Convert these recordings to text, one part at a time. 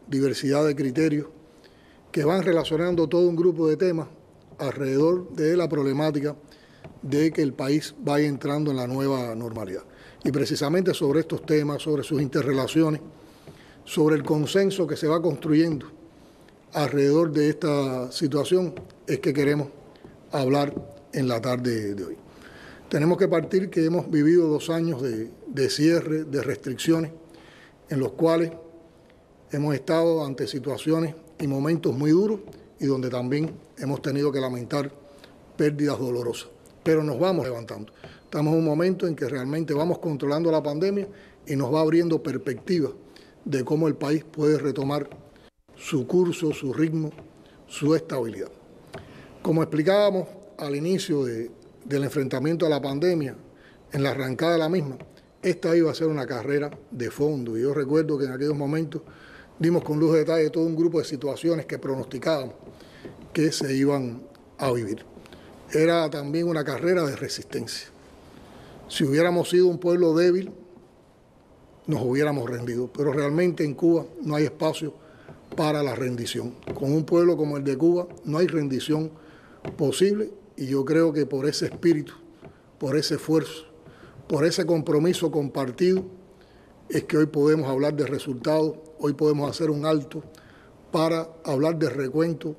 diversidad de criterios que van relacionando todo un grupo de temas alrededor de la problemática de que el país vaya entrando en la nueva normalidad. Y precisamente sobre estos temas, sobre sus interrelaciones, sobre el consenso que se va construyendo alrededor de esta situación, es que queremos hablar en la tarde de hoy. Tenemos que partir que hemos vivido 2 años de cierre, de restricciones, en los cuales hemos estado ante situaciones y momentos muy duros y donde también hemos tenido que lamentar pérdidas dolorosas. Pero nos vamos levantando. Estamos en un momento en que realmente vamos controlando la pandemia y nos va abriendo perspectivas de cómo el país puede retomar su curso, su ritmo, su estabilidad. Como explicábamos al inicio del enfrentamiento a la pandemia, en la arrancada de la misma, esta iba a ser una carrera de fondo. Y yo recuerdo que en aquellos momentos dimos con luz de detalle todo un grupo de situaciones que pronosticábamos que se iban a vivir. Era también una carrera de resistencia. Si hubiéramos sido un pueblo débil, nos hubiéramos rendido, pero realmente en Cuba no hay espacio para la rendición. Con un pueblo como el de Cuba no hay rendición posible y yo creo que por ese espíritu, por ese esfuerzo, por ese compromiso compartido, es que hoy podemos hablar de resultados, hoy podemos hacer un alto para hablar de recuento,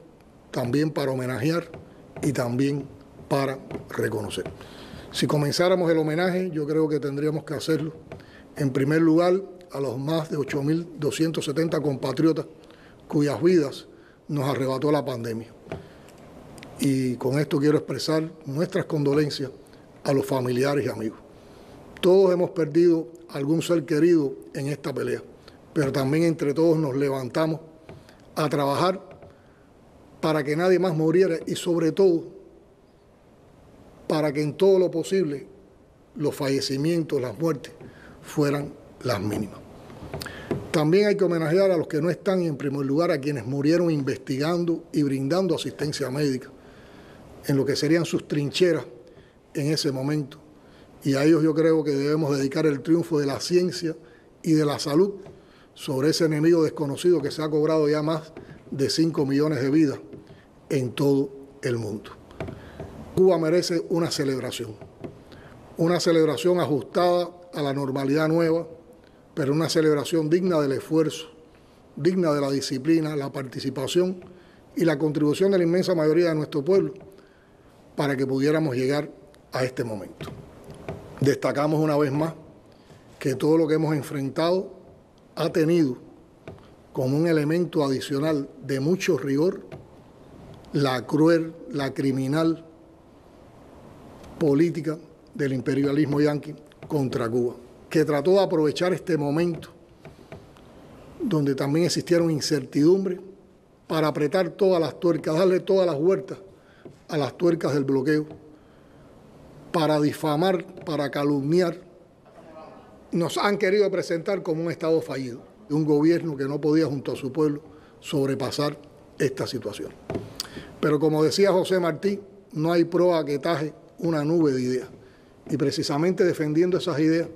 también para homenajear y también para reconocer. Si comenzáramos el homenaje, yo creo que tendríamos que hacerlo, en primer lugar, a los más de 8.270 compatriotas cuyas vidas nos arrebató la pandemia. Y con esto quiero expresar nuestras condolencias a los familiares y amigos. Todos hemos perdido algún ser querido en esta pelea, pero también entre todos nos levantamos a trabajar para que nadie más muriera y sobre todo para que en todo lo posible los fallecimientos, las muertes fueran las mínimas. También hay que homenajear a los que no están y en primer lugar a quienes murieron investigando y brindando asistencia médica en lo que serían sus trincheras en ese momento. Y a ellos yo creo que debemos dedicar el triunfo de la ciencia y de la salud sobre ese enemigo desconocido que se ha cobrado ya más de 5 millones de vidas en todo el mundo. Cuba merece una celebración ajustada a la normalidad nueva, pero una celebración digna del esfuerzo, digna de la disciplina, la participación y la contribución de la inmensa mayoría de nuestro pueblo para que pudiéramos llegar a este momento. Destacamos una vez más que todo lo que hemos enfrentado ha tenido como un elemento adicional de mucho rigor la cruel, la criminal política del imperialismo yanqui contra Cuba, que trató de aprovechar este momento donde también existieron incertidumbres para apretar todas las tuercas, darle todas las vueltas a las tuercas del bloqueo, para difamar, para calumniar. Nos han querido presentar como un Estado fallido, de un gobierno que no podía junto a su pueblo sobrepasar esta situación. Pero como decía José Martí, no hay proa que taje una nube de ideas. Y precisamente defendiendo esas ideas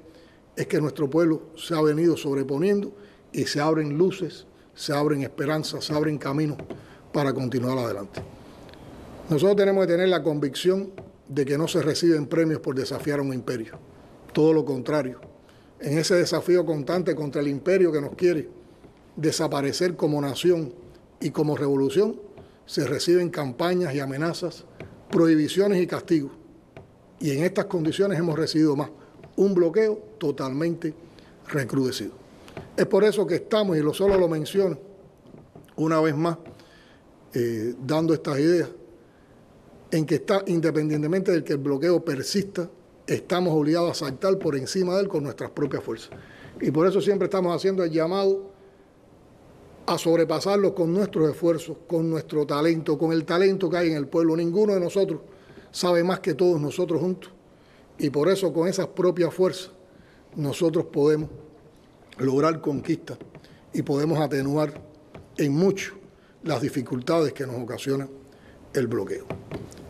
es que nuestro pueblo se ha venido sobreponiendo y se abren luces, se abren esperanzas, se abren caminos para continuar adelante. Nosotros tenemos que tener la convicción de que no se reciben premios por desafiar a un imperio. Todo lo contrario. En ese desafío constante contra el imperio que nos quiere desaparecer como nación y como revolución, se reciben campañas y amenazas, prohibiciones y castigos. Y en estas condiciones hemos recibido más, un bloqueo totalmente recrudecido. Es por eso que estamos, y solo lo menciono una vez más, dando estas ideas, en que está, independientemente de que el bloqueo persista, estamos obligados a saltar por encima de él con nuestras propias fuerzas. Y por eso siempre estamos haciendo el llamado a sobrepasarlo con nuestros esfuerzos, con nuestro talento, con el talento que hay en el pueblo. Ninguno de nosotros sabe más que todos nosotros juntos. Y por eso, con esas propias fuerzas, nosotros podemos lograr conquistas y podemos atenuar en mucho las dificultades que nos ocasiona el bloqueo.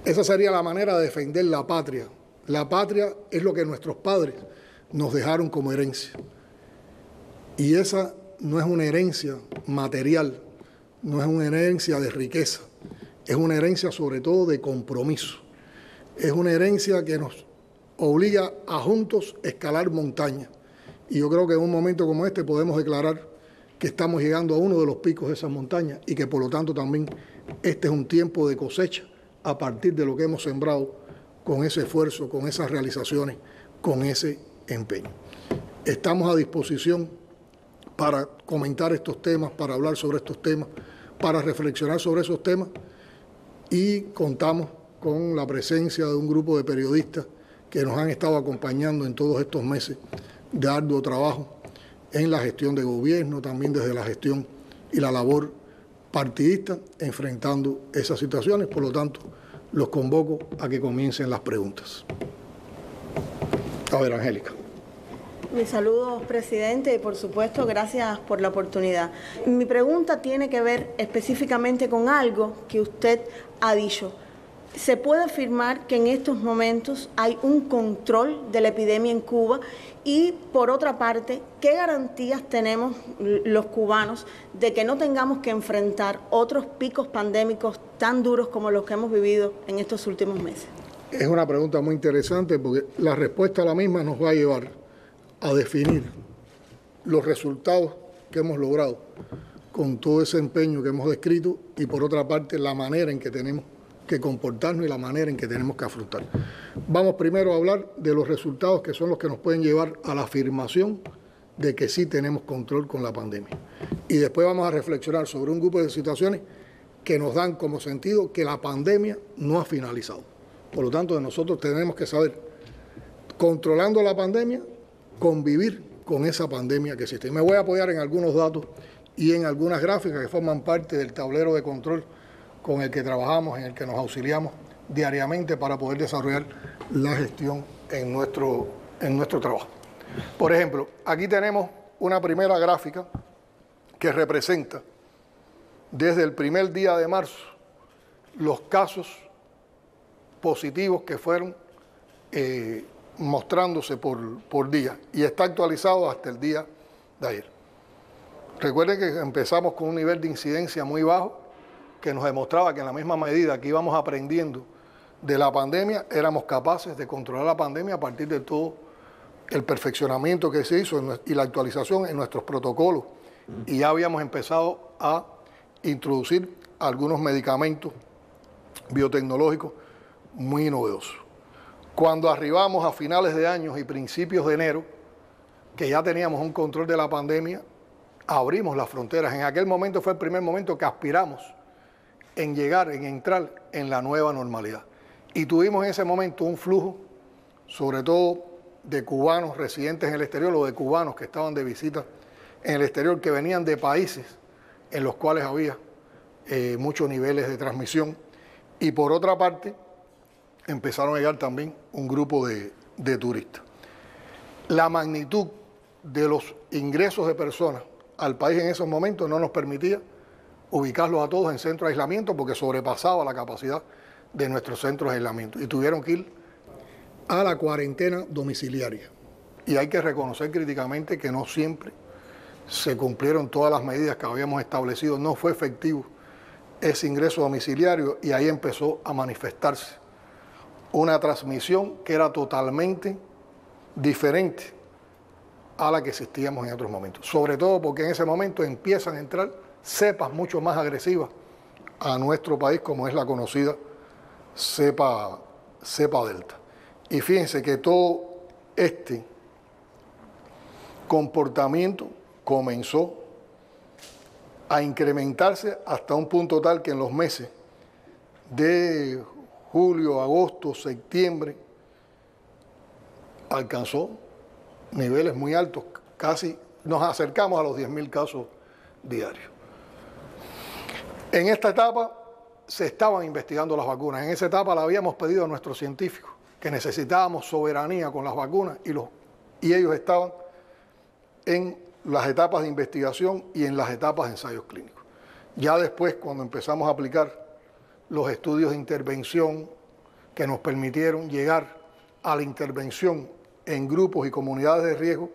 Esa sería la manera de defender la patria. La patria es lo que nuestros padres nos dejaron como herencia. Y esa no es una herencia material, no es una herencia de riqueza, es una herencia sobre todo de compromiso. Es una herencia que nos obliga a juntos escalar montañas. Y yo creo que en un momento como este podemos declarar que estamos llegando a uno de los picos de esas montañas y que por lo tanto también este es un tiempo de cosecha a partir de lo que hemos sembrado con ese esfuerzo, con esas realizaciones, con ese empeño. Estamos a disposición para comentar estos temas, para hablar sobre estos temas, para reflexionar sobre esos temas y contamos con la presencia de un grupo de periodistas que nos han estado acompañando en todos estos meses de arduo trabajo en la gestión de gobierno, también desde la gestión y la labor partidista, enfrentando esas situaciones. Por lo tanto, los convoco a que comiencen las preguntas. A ver, Angélica. Mis saludos, presidente, y por supuesto, gracias por la oportunidad. Mi pregunta tiene que ver específicamente con algo que usted ha dicho. ¿Se puede afirmar que en estos momentos hay un control de la epidemia en Cuba? Y, por otra parte, ¿qué garantías tenemos los cubanos de que no tengamos que enfrentar otros picos pandémicos tan duros como los que hemos vivido en estos últimos meses? Es una pregunta muy interesante porque la respuesta a la misma nos va a llevar a definir los resultados que hemos logrado con todo ese empeño que hemos descrito y, por otra parte, la manera en que tenemos que comportarnos y la manera en que tenemos que afrontar. Vamos primero a hablar de los resultados que son los que nos pueden llevar a la afirmación de que sí tenemos control con la pandemia. Y después vamos a reflexionar sobre un grupo de situaciones que nos dan como sentido que la pandemia no ha finalizado. Por lo tanto, nosotros tenemos que saber, controlando la pandemia, convivir con esa pandemia que existe. Y me voy a apoyar en algunos datos y en algunas gráficas que forman parte del tablero de control con el que trabajamos, en el que nos auxiliamos diariamente para poder desarrollar la gestión en nuestro trabajo. Por ejemplo, aquí tenemos una primera gráfica que representa desde el primer día de marzo los casos positivos que fueron mostrándose por día y está actualizado hasta el día de ayer. Recuerden que empezamos con un nivel de incidencia muy bajo que nos demostraba que en la misma medida que íbamos aprendiendo de la pandemia, éramos capaces de controlar la pandemia a partir de todo el perfeccionamiento que se hizo y la actualización en nuestros protocolos. Y ya habíamos empezado a introducir algunos medicamentos biotecnológicos muy novedosos. Cuando arribamos a finales de año y principios de enero, que ya teníamos un control de la pandemia, abrimos las fronteras. En aquel momento fue el primer momento que aspiramos en llegar, en entrar en la nueva normalidad. Y tuvimos en ese momento un flujo, sobre todo de cubanos residentes en el exterior o de cubanos que estaban de visita en el exterior, que venían de países en los cuales había muchos niveles de transmisión. Y por otra parte, empezaron a llegar también un grupo de turistas. La magnitud de los ingresos de personas al país en esos momentos no nos permitía ubicarlos a todos en centros de aislamiento porque sobrepasaba la capacidad de nuestros centros de aislamiento y tuvieron que ir a la cuarentena domiciliaria. Y hay que reconocer críticamente que no siempre se cumplieron todas las medidas que habíamos establecido, no fue efectivo ese ingreso domiciliario y ahí empezó a manifestarse una transmisión que era totalmente diferente a la que existíamos en otros momentos. Sobre todo porque en ese momento empiezan a entrar cepas mucho más agresivas a nuestro país, como es la conocida cepa Delta. Y fíjense que todo este comportamiento comenzó a incrementarse hasta un punto tal que en los meses de julio, agosto, septiembre, alcanzó niveles muy altos, casi nos acercamos a los 10.000 casos diarios. En esta etapa se estaban investigando las vacunas, en esa etapa la habíamos pedido a nuestros científicos, que necesitábamos soberanía con las vacunas y ellos estaban en las etapas de investigación y en las etapas de ensayos clínicos. Ya después, cuando empezamos a aplicar los estudios de intervención que nos permitieron llegar a la intervención en grupos y comunidades de riesgo,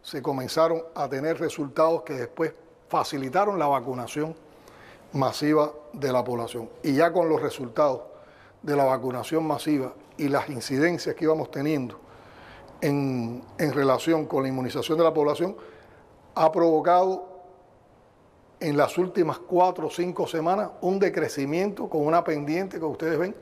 se comenzaron a tener resultados que después facilitaron la vacunación masiva de la población. Y ya con los resultados de la vacunación masiva y las incidencias que íbamos teniendo en relación con la inmunización de la población, ha provocado en las últimas 4 o 5 semanas un decrecimiento con una pendiente que ustedes ven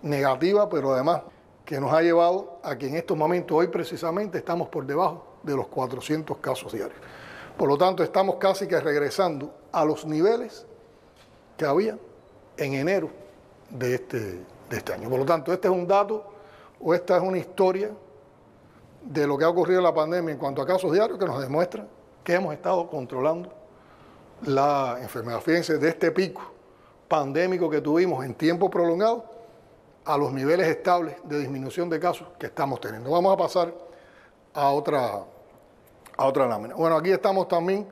negativa, pero además que nos ha llevado a que en estos momentos, hoy precisamente, estamos por debajo de los 400 casos diarios. Por lo tanto, estamos casi que regresando a los niveles que había en enero de este año. Por lo tanto, este es un dato o esta es una historia de lo que ha ocurrido en la pandemia en cuanto a casos diarios que nos demuestra que hemos estado controlando la enfermedad. Fíjense, de este pico pandémico que tuvimos en tiempo prolongado a los niveles estables de disminución de casos que estamos teniendo. Vamos a pasar a otra lámina. Bueno, aquí estamos también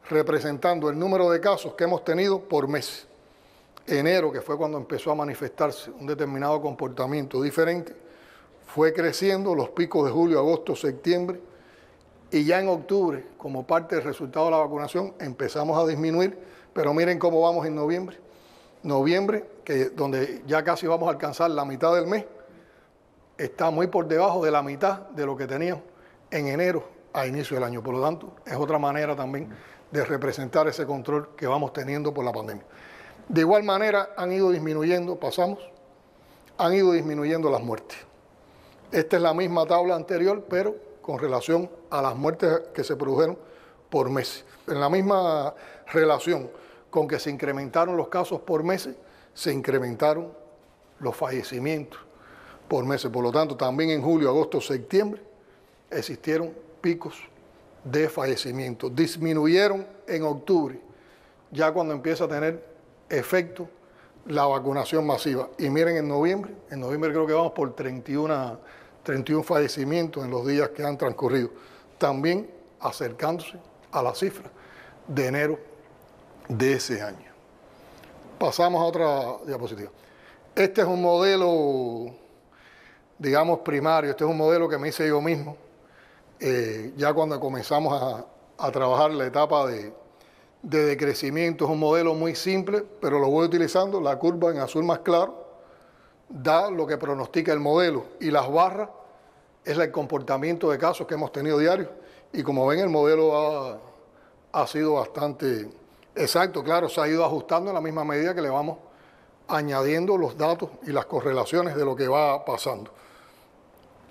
representando el número de casos que hemos tenido por mes. Enero, que fue cuando empezó a manifestarse un determinado comportamiento diferente, fue creciendo, los picos de julio, agosto, septiembre, y ya en octubre, como parte del resultado de la vacunación, empezamos a disminuir, pero miren cómo vamos en noviembre. Noviembre, donde ya casi vamos a alcanzar la mitad del mes, está muy por debajo de la mitad de lo que teníamos en enero a inicio del año. Por lo tanto, es otra manera también de representar ese control que vamos teniendo por la pandemia. De igual manera han ido disminuyendo, han ido disminuyendo las muertes. Esta es la misma tabla anterior, pero con relación a las muertes que se produjeron por meses. En la misma relación con que se incrementaron los casos por meses, se incrementaron los fallecimientos por meses. Por lo tanto, también en julio, agosto, septiembre, existieron picos de fallecimientos. Disminuyeron en octubre, ya cuando empieza a tener efecto la vacunación masiva. Y miren, en noviembre creo que vamos por 31 fallecimientos en los días que han transcurrido, también acercándose a la cifra de enero de ese año. Pasamos a otra diapositiva. Este es un modelo, digamos, primario. Este es un modelo que me hice yo mismo, ya cuando comenzamos a trabajar la etapa de decrecimiento. Es un modelo muy simple, pero lo voy utilizando. La curva en azul más claro da lo que pronostica el modelo, y las barras es el comportamiento de casos que hemos tenido diarios, y como ven, el modelo ha sido bastante exacto. Claro, se ha ido ajustando en la misma medida que le vamos añadiendo los datos y las correlaciones de lo que va pasando.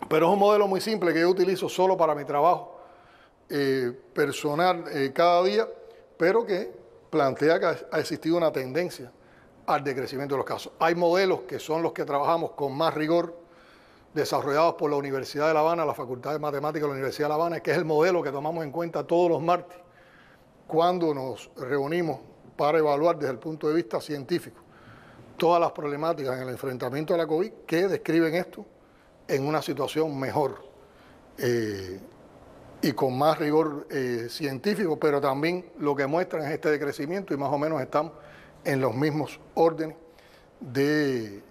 Pero es un modelo muy simple que yo utilizo solo para mi trabajo personal cada día, pero que plantea que ha existido una tendencia al decrecimiento de los casos. Hay modelos que son los que trabajamos con más rigor, desarrollados por la Universidad de La Habana, la Facultad de Matemáticas de la Universidad de La Habana, que es el modelo que tomamos en cuenta todos los martes cuando nos reunimos para evaluar desde el punto de vista científico todas las problemáticas en el enfrentamiento a la COVID, que describen esto en una situación mejor y con más rigor científico, pero también lo que muestran es este decrecimiento, y más o menos estamos en los mismos órdenes de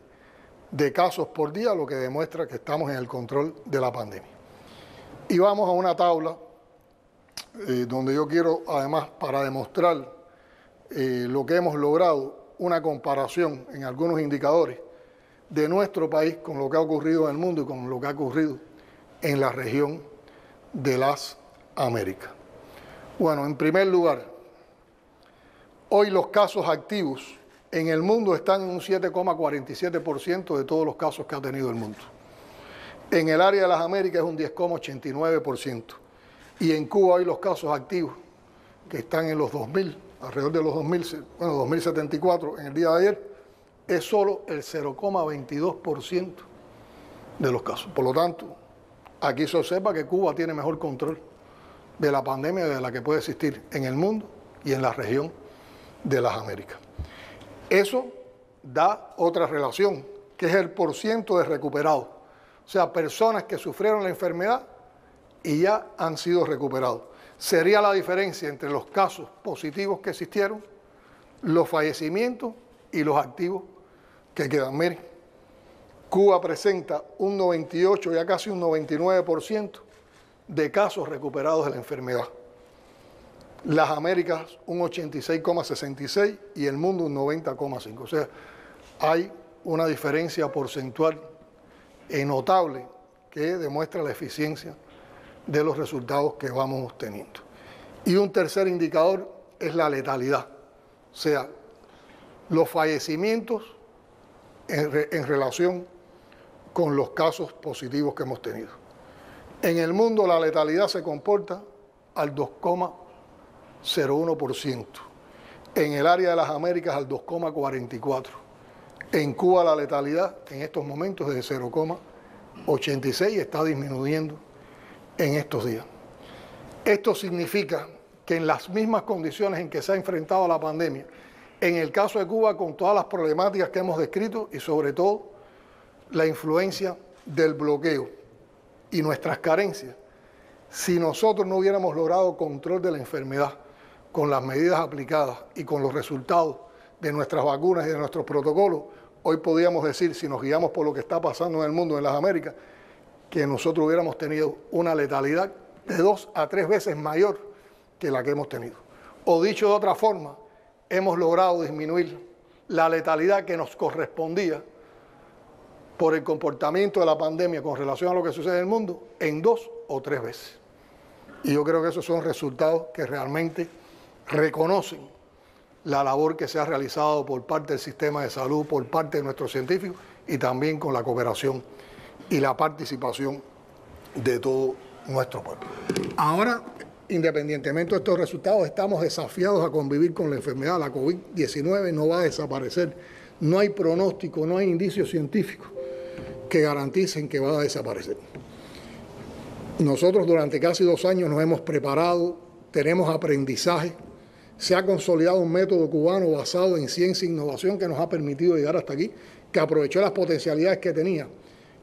casos por día, lo que demuestra que estamos en el control de la pandemia. Y vamos a una tabla donde yo quiero, además, para demostrar lo que hemos logrado, una comparación en algunos indicadores de nuestro país con lo que ha ocurrido en el mundo y con lo que ha ocurrido en la región de las Américas. Bueno, en primer lugar, hoy los casos activos en el mundo están en un 7,47% de todos los casos que ha tenido el mundo. En el área de las Américas es un 10,89%. Y en Cuba hoy los casos activos, que están en los 2.000, alrededor de los 2.074 en el día de ayer, es solo el 0,22% de los casos. Por lo tanto, aquí se observa que Cuba tiene mejor control de la pandemia de la que puede existir en el mundo y en la región de las Américas. Eso da otra relación, que es el porciento de recuperados. O sea, personas que sufrieron la enfermedad y ya han sido recuperados. Sería la diferencia entre los casos positivos que existieron, los fallecimientos y los activos que quedan. Miren, Cuba presenta un 98, ya casi un 99% de casos recuperados de la enfermedad. Las Américas un 86,66 y el mundo un 90,5. O sea, hay una diferencia porcentual notable que demuestra la eficiencia de los resultados que vamos obteniendo. Y un tercer indicador es la letalidad, o sea, los fallecimientos en relación con los casos positivos que hemos tenido. En el mundo la letalidad se comporta al 2,01%, en el área de las Américas al 2,44%, en Cuba la letalidad en estos momentos es de 0,86 y está disminuyendo en estos días. Esto significa que en las mismas condiciones en que se ha enfrentado a la pandemia, en el caso de Cuba con todas las problemáticas que hemos descrito y sobre todo la influencia del bloqueo y nuestras carencias, si nosotros no hubiéramos logrado control de la enfermedad con las medidas aplicadas y con los resultados de nuestras vacunas y de nuestros protocolos, hoy podríamos decir, si nos guiamos por lo que está pasando en el mundo, en las Américas, que nosotros hubiéramos tenido una letalidad de 2 a 3 veces mayor que la que hemos tenido. O dicho de otra forma, hemos logrado disminuir la letalidad que nos correspondía por el comportamiento de la pandemia con relación a lo que sucede en el mundo en 2 o 3 veces. Y yo creo que esos son resultados que realmente reconocen la labor que se ha realizado por parte del sistema de salud, por parte de nuestros científicos y también con la cooperación y la participación de todo nuestro pueblo. Ahora, independientemente de estos resultados, estamos desafiados a convivir con la enfermedad. La COVID-19 no va a desaparecer. No hay pronóstico, no hay indicios científicos que garanticen que va a desaparecer. Nosotros durante casi 2 años nos hemos preparado, tenemos aprendizaje, se ha consolidado un método cubano basado en ciencia e innovación que nos ha permitido llegar hasta aquí, que aprovechó las potencialidades que tenía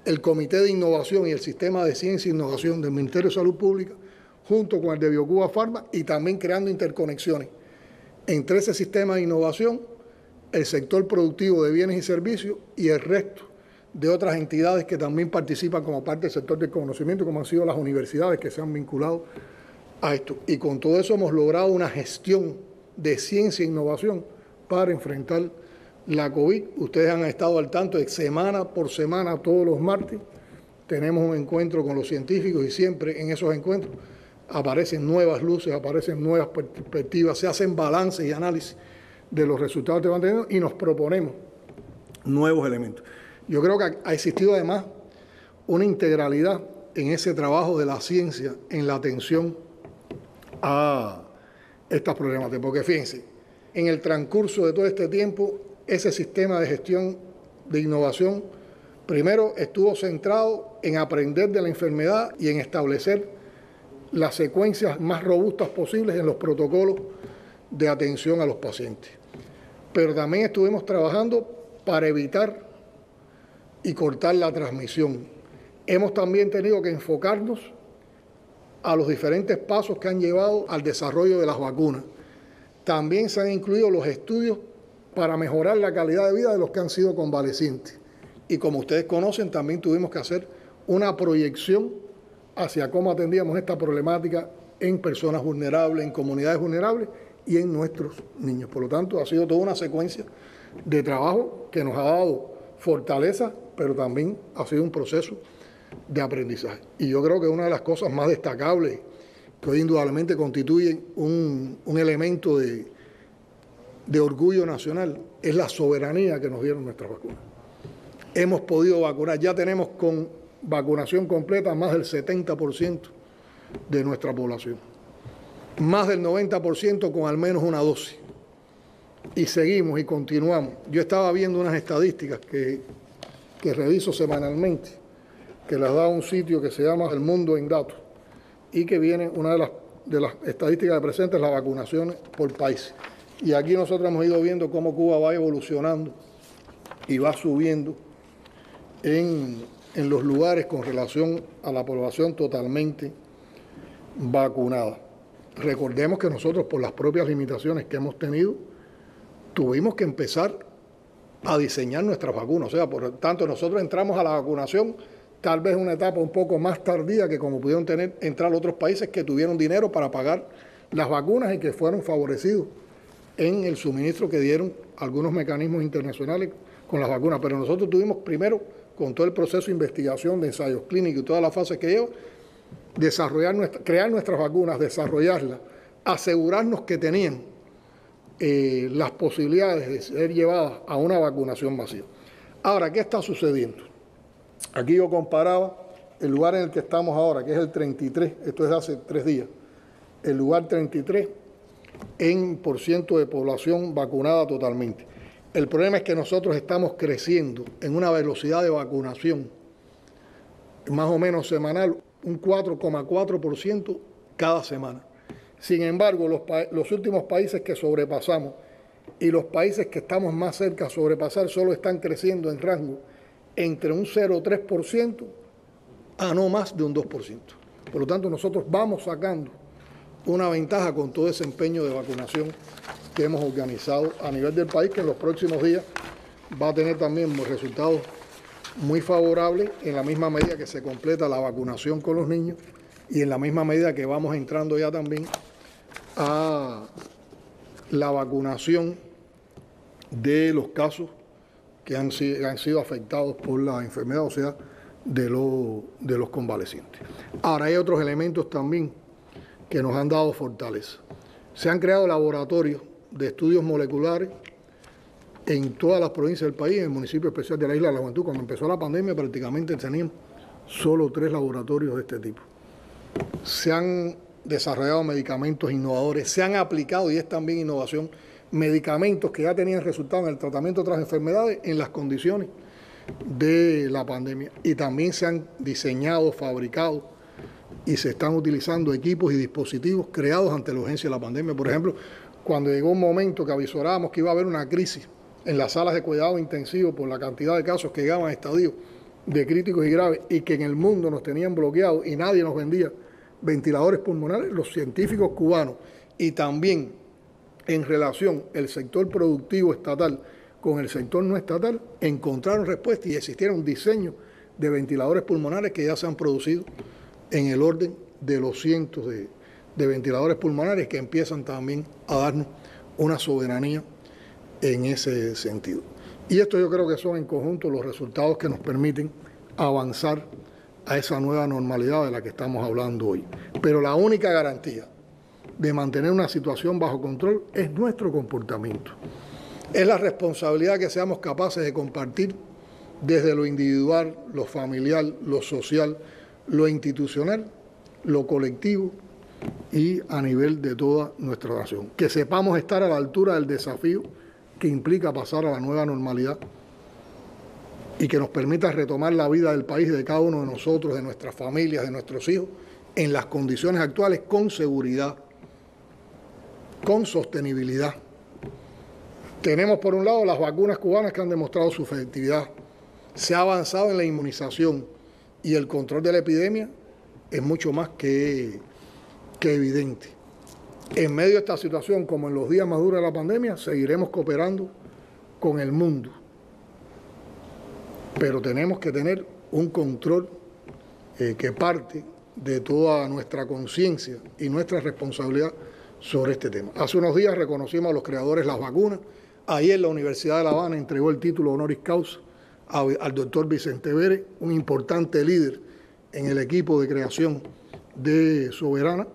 el Comité de Innovación y el Sistema de Ciencia e Innovación del Ministerio de Salud Pública, junto con el de BioCuba Pharma, y también creando interconexiones entre ese sistema de innovación, el sector productivo de bienes y servicios y el resto de otras entidades que también participan como parte del sector del conocimiento, como han sido las universidades que se han vinculado a esto. Y con todo eso hemos logrado una gestión de ciencia e innovación para enfrentar la COVID. Ustedes han estado al tanto de semana por semana, todos los martes, tenemos un encuentro con los científicos y siempre en esos encuentros aparecen nuevas luces, aparecen nuevas perspectivas, se hacen balances y análisis de los resultados que van teniendo y nos proponemos nuevos elementos. Yo creo que ha existido además una integralidad en ese trabajo de la ciencia en la atención a estas problemáticas, porque fíjense, en el transcurso de todo este tiempo, ese sistema de gestión de innovación primero estuvo centrado en aprender de la enfermedad y en establecer las secuencias más robustas posibles en los protocolos de atención a los pacientes. Pero también estuvimos trabajando para evitar y cortar la transmisión. Hemos también tenido que enfocarnos a los diferentes pasos que han llevado al desarrollo de las vacunas. También se han incluido los estudios para mejorar la calidad de vida de los que han sido convalecientes. Y como ustedes conocen, también tuvimos que hacer una proyección hacia cómo atendíamos esta problemática en personas vulnerables, en comunidades vulnerables y en nuestros niños. Por lo tanto, ha sido toda una secuencia de trabajo que nos ha dado fortaleza, pero también ha sido un proceso de aprendizaje. Y yo creo que una de las cosas más destacables, que hoy indudablemente constituyen un elemento de orgullo nacional, es la soberanía que nos dieron nuestras vacunas. Hemos podido vacunar, ya tenemos con vacunación completa más del 70% de nuestra población, más del 90% con al menos una dosis. Y seguimos y continuamos. Yo estaba viendo unas estadísticas que reviso semanalmente, que las da un sitio que se llama El Mundo en Datos, y que viene una de las estadísticas que presenta es la vacunación por país. Y aquí nosotros hemos ido viendo cómo Cuba va evolucionando y va subiendo en los lugares con relación a la población totalmente vacunada. Recordemos que nosotros, por las propias limitaciones que hemos tenido, tuvimos que empezar a diseñar nuestras vacunas. O sea, por tanto, nosotros entramos a la vacunación tal vez una etapa un poco más tardía que como pudieron entrar otros países que tuvieron dinero para pagar las vacunas y que fueron favorecidos en el suministro que dieron algunos mecanismos internacionales con las vacunas. Pero nosotros tuvimos primero, con todo el proceso de investigación, de ensayos clínicos y todas las fases que lleva, crear nuestras vacunas, desarrollarlas, asegurarnos que tenían las posibilidades de ser llevadas a una vacunación masiva. Ahora, ¿qué está sucediendo? Aquí yo comparaba el lugar en el que estamos ahora, que es el 33, esto es de hace 3 días, el lugar 33 en % de población vacunada totalmente. El problema es que nosotros estamos creciendo en una velocidad de vacunación más o menos semanal, un 4,4% cada semana. Sin embargo, los últimos países que sobrepasamos y los países que estamos más cerca a sobrepasar solo están creciendo en rango entre un 0,3% a no más de un 2%. Por lo tanto, nosotros vamos sacando una ventaja con todo ese empeño de vacunación que hemos organizado a nivel del país, que en los próximos días va a tener también resultados muy favorables en la misma medida que se completa la vacunación con los niños y en la misma medida que vamos entrando ya también a la vacunación de los casos que han sido afectados por la enfermedad, o sea, de los convalecientes. Ahora, hay otros elementos también que nos han dado fortaleza. Se han creado laboratorios de estudios moleculares en todas las provincias del país, en el municipio especial de la Isla de la Juventud. Cuando empezó la pandemia prácticamente teníamos solo 3 laboratorios de este tipo. Se han desarrollado medicamentos innovadores, se han aplicado, y es también innovación, medicamentos que ya tenían resultado en el tratamiento de otras enfermedades en las condiciones de la pandemia. Y también se han diseñado, fabricado y se están utilizando equipos y dispositivos creados ante la urgencia de la pandemia. Por ejemplo, cuando llegó un momento que avisorábamos que iba a haber una crisis en las salas de cuidado intensivo por la cantidad de casos que llegaban a estadios de críticos y graves y que en el mundo nos tenían bloqueados y nadie nos vendía ventiladores pulmonares, los científicos cubanos y también en relación el sector productivo estatal con el sector no estatal encontraron respuesta y existieron diseños de ventiladores pulmonares que ya se han producido en el orden de los cientos de ventiladores pulmonares que empiezan también a darnos una soberanía en ese sentido. Y esto yo creo que son en conjunto los resultados que nos permiten avanzar a esa nueva normalidad de la que estamos hablando hoy. Pero la única garantía de mantener una situación bajo control es nuestro comportamiento. Es la responsabilidad que seamos capaces de compartir desde lo individual, lo familiar, lo social, lo institucional, lo colectivo y a nivel de toda nuestra nación. Que sepamos estar a la altura del desafío que implica pasar a la nueva normalidad y que nos permita retomar la vida del país, de cada uno de nosotros, de nuestras familias, de nuestros hijos, en las condiciones actuales, con seguridad, con sostenibilidad. Tenemos por un lado las vacunas cubanas que han demostrado su efectividad. Se ha avanzado en la inmunización y el control de la epidemia es mucho más que evidente. En medio de esta situación, como en los días más duros de la pandemia, seguiremos cooperando con el mundo. Pero tenemos que tener un control que parte de toda nuestra conciencia y nuestra responsabilidad sobre este tema. Hace unos días reconocimos a los creadores de las vacunas. Ayer la Universidad de La Habana entregó el título honoris causa al doctor Vicente Vélez, un importante líder en el equipo de creación de Soberana,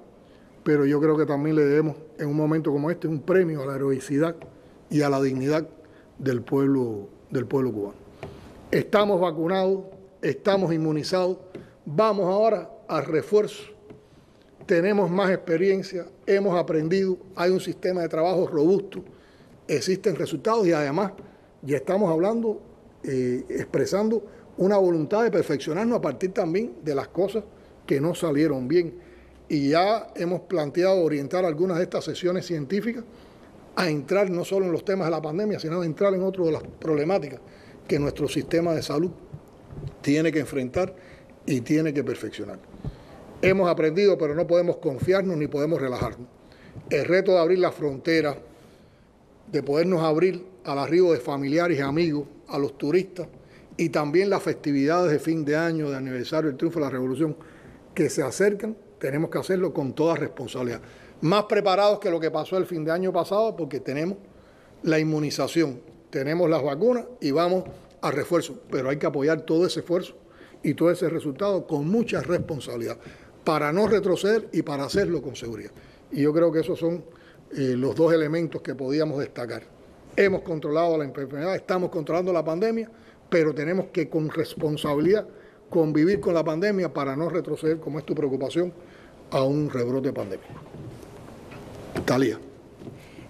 pero yo creo que también le debemos, en un momento como este, un premio a la heroicidad y a la dignidad del pueblo cubano. Estamos vacunados, estamos inmunizados, vamos ahora al refuerzo. Tenemos más experiencia, hemos aprendido, hay un sistema de trabajo robusto, existen resultados y además ya estamos hablando, expresando una voluntad de perfeccionarnos a partir también de las cosas que no salieron bien. Y ya hemos planteado orientar algunas de estas sesiones científicas a entrar no solo en los temas de la pandemia, sino a entrar en otras de las problemáticas que nuestro sistema de salud tiene que enfrentar y tiene que perfeccionar. Hemos aprendido, pero no podemos confiarnos ni podemos relajarnos. El reto de abrir la frontera, de podernos abrir al arribo de familiares y amigos, a los turistas y también las festividades de fin de año, de aniversario del triunfo de la Revolución, que se acercan, tenemos que hacerlo con toda responsabilidad. Más preparados que lo que pasó el fin de año pasado, porque tenemos la inmunización, tenemos las vacunas y vamos a refuerzo, pero hay que apoyar todo ese esfuerzo y todo ese resultado con mucha responsabilidad para no retroceder y para hacerlo con seguridad. Y yo creo que esos son los dos elementos que podíamos destacar. Hemos controlado la enfermedad, estamos controlando la pandemia, pero tenemos que con responsabilidad convivir con la pandemia para no retroceder, como es tu preocupación, a un rebrote pandémico. Talía.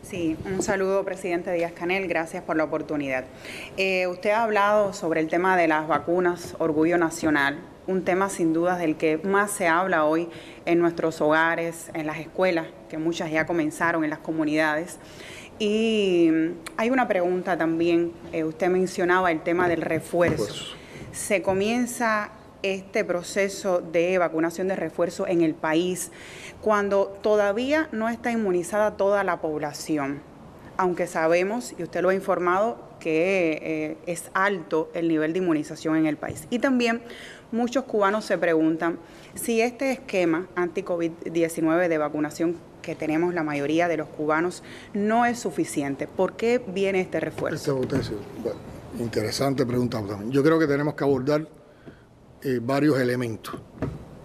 Sí, un saludo, presidente Díaz-Canel, gracias por la oportunidad. Usted ha hablado sobre el tema de las vacunas, orgullo nacional, un tema sin dudas del que más se habla hoy en nuestros hogares, en las escuelas, que muchas ya comenzaron, en las comunidades. Y hay una pregunta también, usted mencionaba el tema del refuerzo. Se comienza este proceso de vacunación de refuerzo en el país cuando todavía no está inmunizada toda la población, aunque sabemos, y usted lo ha informado, que es alto el nivel de inmunización en el país. Y también muchos cubanos se preguntan si este esquema anti-COVID-19 de vacunación que tenemos la mayoría de los cubanos no es suficiente. ¿Por qué viene este refuerzo? Bueno, interesante pregunta también. Yo creo que tenemos que abordar varios elementos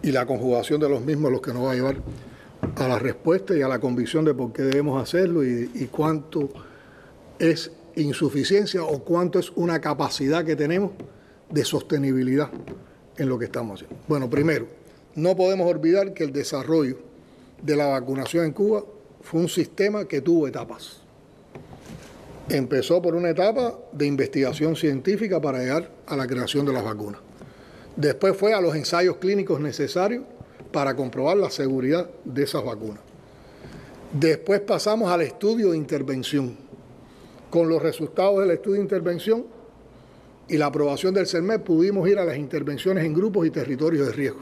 y la conjugación de los mismos los que nos va a llevar a la respuesta y a la convicción de por qué debemos hacerlo y cuánto es insuficiencia o cuánto es una capacidad que tenemos de sostenibilidad en lo que estamos haciendo. Bueno, primero, no podemos olvidar que el desarrollo de la vacunación en Cuba fue un sistema que tuvo etapas. Empezó por una etapa de investigación científica para llegar a la creación de las vacunas. Después fue a los ensayos clínicos necesarios para comprobar la seguridad de esas vacunas. Después pasamos al estudio de intervención. Con los resultados del estudio de intervención y la aprobación del CERMED pudimos ir a las intervenciones en grupos y territorios de riesgo.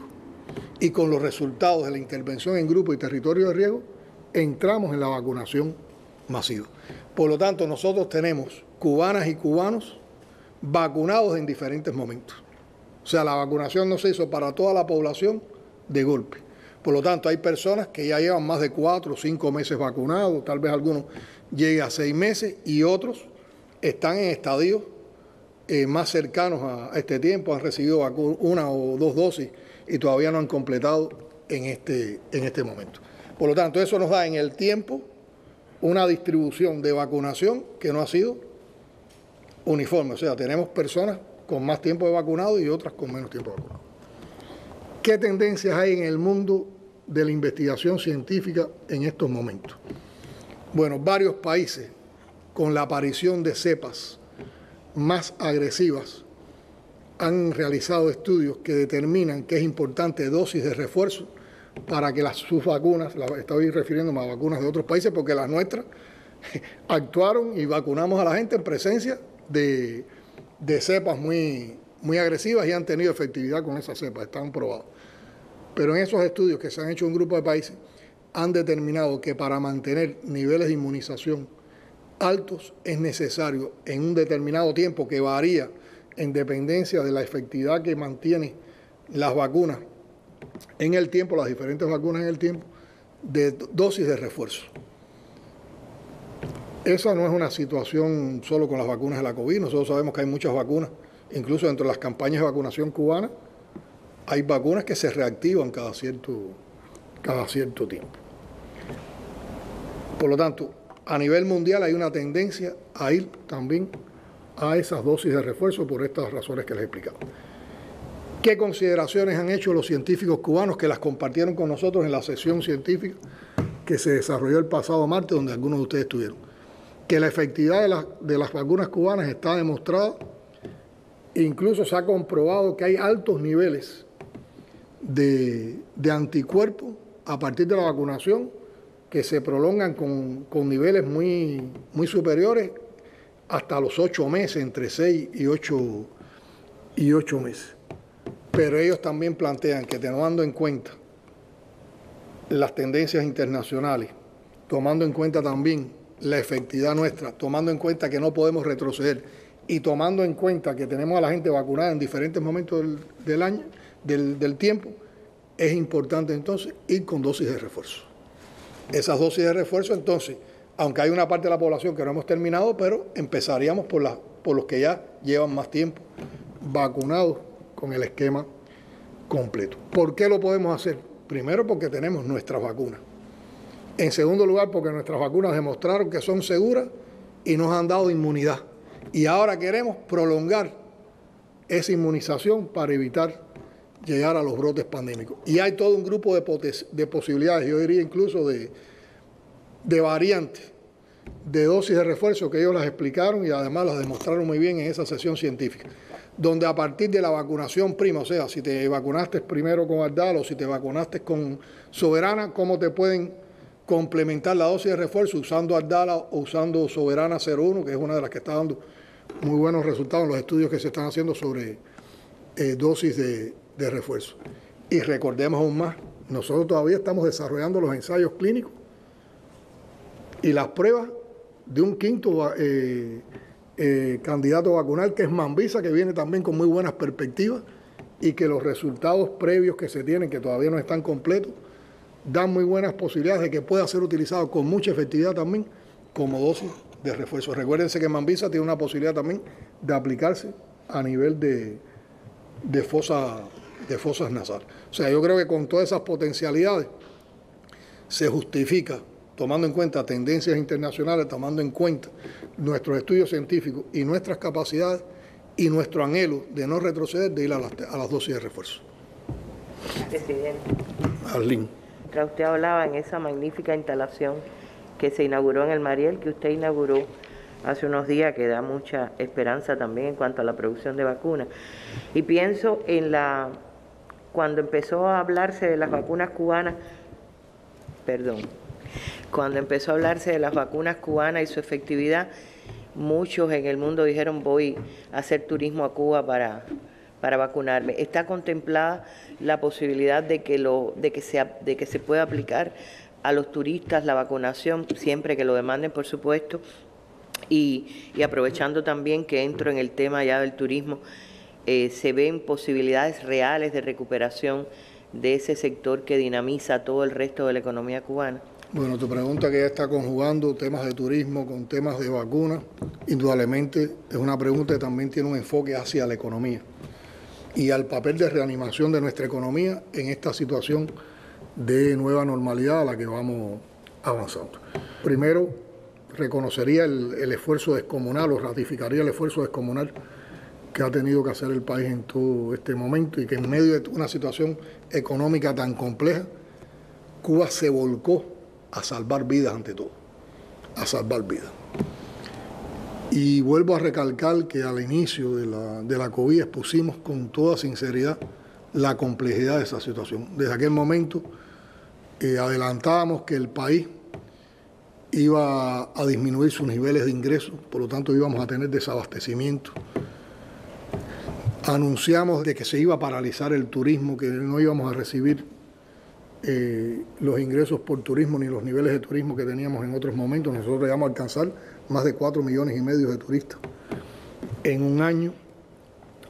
Y con los resultados de la intervención en grupos y territorios de riesgo entramos en la vacunación masiva. Por lo tanto, nosotros tenemos cubanas y cubanos vacunados en diferentes momentos. O sea, la vacunación no se hizo para toda la población de golpe. Por lo tanto, hay personas que ya llevan más de 4 o 5 meses vacunados, tal vez algunos lleguen a 6 meses y otros están en estadios más cercanos a este tiempo, han recibido una o dos dosis y todavía no han completado en este momento. Por lo tanto, eso nos da en el tiempo una distribución de vacunación que no ha sido uniforme. O sea, tenemos personas con más tiempo de vacunado y otras con menos tiempo de vacunado. ¿Qué tendencias hay en el mundo de la investigación científica en estos momentos? Bueno, varios países con la aparición de cepas más agresivas han realizado estudios que determinan que es importante dosis de refuerzo para que sus vacunas, estoy refiriéndome a vacunas de otros países porque las nuestras actuaron y vacunamos a la gente en presencia de cepas muy agresivas y han tenido efectividad con esas cepas, están probados. Pero en esos estudios que se han hecho en un grupo de países han determinado que para mantener niveles de inmunización altos es necesario en un determinado tiempo que varía en dependencia de la efectividad que mantiene las vacunas en el tiempo, las diferentes vacunas en el tiempo, de dosis de refuerzo. Esa no es una situación solo con las vacunas de la COVID, nosotros sabemos que hay muchas vacunas, incluso dentro de las campañas de vacunación cubanas, hay vacunas que se reactivan cada cierto tiempo. Por lo tanto, a nivel mundial hay una tendencia a ir también a esas dosis de refuerzo por estas razones que les he explicado. ¿Qué consideraciones han hecho los científicos cubanos que las compartieron con nosotros en la sesión científica que se desarrolló el pasado martes, donde algunos de ustedes estuvieron? Que la efectividad de las vacunas cubanas está demostrada, incluso se ha comprobado que hay altos niveles de anticuerpos a partir de la vacunación que se prolongan con niveles muy superiores hasta los 8 meses, entre 6 y 8 meses. Pero ellos también plantean que tomando en cuenta las tendencias internacionales, tomando en cuenta también la efectividad nuestra, tomando en cuenta que no podemos retroceder y tomando en cuenta que tenemos a la gente vacunada en diferentes momentos del año, del tiempo, es importante entonces ir con dosis de refuerzo. Esas dosis de refuerzo entonces, aunque hay una parte de la población que no hemos terminado, pero empezaríamos por los que ya llevan más tiempo vacunados con el esquema completo. ¿Por qué lo podemos hacer? Primero, porque tenemos nuestras vacunas. En segundo lugar, porque nuestras vacunas demostraron que son seguras y nos han dado inmunidad. Y ahora queremos prolongar esa inmunización para evitar llegar a los brotes pandémicos. Y hay todo un grupo de posibilidades, yo diría incluso de variantes, de dosis de refuerzo que ellos las explicaron y además las demostraron muy bien en esa sesión científica, donde a partir de la vacunación prima, o sea, si te vacunaste primero con Ardala o si te vacunaste con Soberana, cómo te pueden complementar la dosis de refuerzo usando Ardala o usando Soberana 01, que es una de las que está dando muy buenos resultados en los estudios que se están haciendo sobre dosis de refuerzo. Y recordemos aún más, nosotros todavía estamos desarrollando los ensayos clínicos y las pruebas de un quinto candidato vacunal, que es Mambisa, que viene también con muy buenas perspectivas y que los resultados previos que se tienen, que todavía no están completos, dan muy buenas posibilidades de que pueda ser utilizado con mucha efectividad también como dosis de refuerzo. Recuérdense que Mambisa tiene una posibilidad también de aplicarse a nivel de fosas nasales. O sea, yo creo que con todas esas potencialidades se justifica, tomando en cuenta tendencias internacionales, tomando en cuenta nuestros estudios científicos y nuestras capacidades y nuestro anhelo de no retroceder, de ir a las dosis de refuerzo. Presidente. Arlene. Usted hablaba en esa magnífica instalación que se inauguró en el Mariel, que usted inauguró hace unos días, que da mucha esperanza también en cuanto a la producción de vacunas. Y pienso en cuando empezó a hablarse de las vacunas cubanas, cuando empezó a hablarse de las vacunas cubanas y su efectividad, muchos en el mundo dijeron: voy a hacer turismo a Cuba para vacunarme. ¿Está contemplada la posibilidad de que se pueda aplicar a los turistas la vacunación, siempre que lo demanden, por supuesto? Y aprovechando también que entro en el tema ya del turismo, ¿se ven posibilidades reales de recuperación de ese sector que dinamiza todo el resto de la economía cubana? Bueno, tu pregunta, que ya está conjugando temas de turismo con temas de vacunas, indudablemente es una pregunta que también tiene un enfoque hacia la economía y al papel de reanimación de nuestra economía en esta situación de nueva normalidad a la que vamos avanzando. Primero, reconocería el esfuerzo descomunal, o ratificaría el esfuerzo descomunal que ha tenido que hacer el país en todo este momento, y que en medio de una situación económica tan compleja, Cuba se volcó a salvar vidas ante todo, a salvar vidas. Y vuelvo a recalcar que al inicio de la COVID expusimos con toda sinceridad la complejidad de esa situación. Desde aquel momento adelantábamos que el país iba a disminuir sus niveles de ingresos, por lo tanto íbamos a tener desabastecimiento. Anunciamos de que se iba a paralizar el turismo, que no íbamos a recibir los ingresos por turismo ni los niveles de turismo que teníamos en otros momentos. Nosotros llegamos a alcanzar más de 4,5 millones de turistas en un año.